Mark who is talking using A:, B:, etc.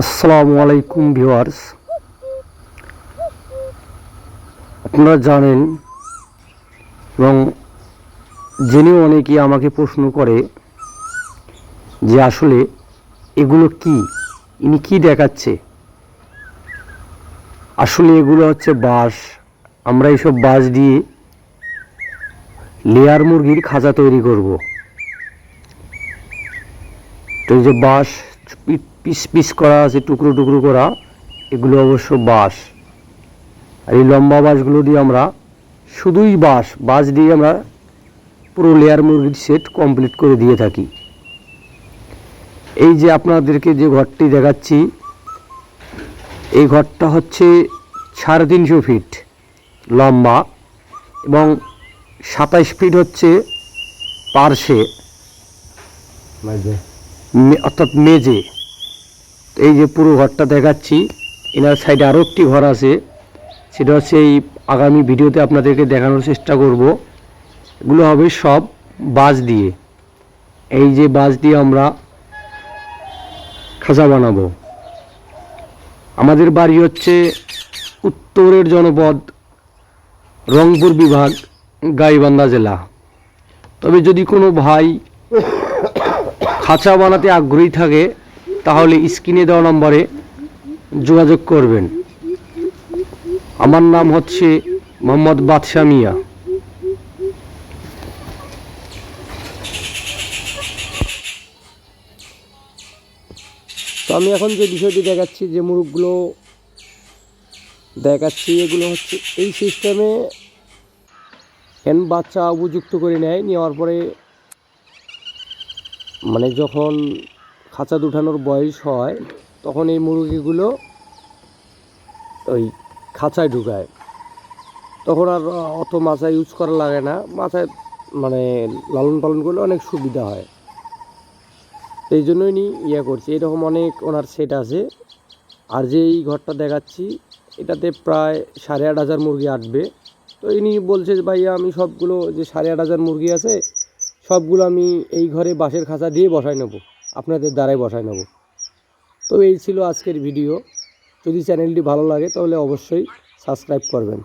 A: আসসালামু আলাইকুম ভিউয়ার্স, আপনারা জানেন এবং জেনেও অনেকেই আমাকে প্রশ্ন করে যে আসলে এগুলো কি, ইনি কি দেখাচ্ছে। আসলে এগুলো হচ্ছে বাঁশ। আমরা এইসব বাঁশ দিয়ে লেয়ার মুরগির খাঁচা তৈরি করব। তো এই যে বাঁশ পিস পিস করা আছে, টুকরো টুকরো করা, এগুলো অবশ্য বাঁশ। আর এই লম্বা বাঁশগুলো দিয়ে আমরা শুধুই বাঁশ দিয়ে আমরা পুরো লেয়ার মুরগির সেট কমপ্লিট করে দিয়ে থাকি। এই যে আপনাদেরকে যে ঘরটি দেখাচ্ছি, এই ঘরটা হচ্ছে 350 ফিট লম্বা এবং 27 ফিট হচ্ছে পার্শ্বে, অর্থাৎ মেঝে। এই যে পুরো ঘরটা দেখাচ্ছি, এনার সাইডে আরও একটি ঘর আছে, সেটা হচ্ছে এই আগামী ভিডিওতে আপনাদেরকে দেখানোর চেষ্টা করব। এগুলো হবে সব বাঁশ দিয়ে। এই যে বাঁশ দিয়ে আমরা খাঁচা বানাবো। আমাদের বাড়ি হচ্ছে উত্তরের জনপদ রংপুর বিভাগ, গাইবান্ধা জেলা। তবে যদি কোনো ভাই খাঁচা বানাতে আগ্রহী থাকে তাহলে স্ক্রিনে দেওয়া নম্বরে যোগাযোগ করবেন। আমার নাম হচ্ছে মোহাম্মদ বাদশা মিয়া। তো আমি এখন যে বিষয়টি দেখাচ্ছি, যে মুরগগুলো দেখাচ্ছি, এগুলো হচ্ছে এই সিস্টেমে হ্যান বাচ্চা উপযুক্ত করে নেওয়ার পরে মানে যখন খাঁচা উঠানোর বয়স হয় তখন এই মুরগিগুলো ওই খাঁচায় ঢুকায়। তখন আর অত মাছা ইউজ করা লাগে না, মাথায় মানে লালন পালন করলে অনেক সুবিধা হয়। এই জন্যই করছি। এরকম অনেক ওনার সেট আছে। আর যে এই ঘরটা দেখাচ্ছি, এটাতে প্রায় 8,500 মুরগি আটবে। তো ইনি বলছে যে ভাইয়া, আমি সবগুলো যে 8,500 মুরগি আছে সবগুলো আমি এই ঘরে বাঁশের খাঁচা দিয়ে বসায় নেব, আপনাদের দ্বারাই বসায় নেব। তো এই ছিল আজকের ভিডিও। যদি চ্যানেলটি ভালো লাগে তাহলে অবশ্যই সাবস্ক্রাইব করবেন।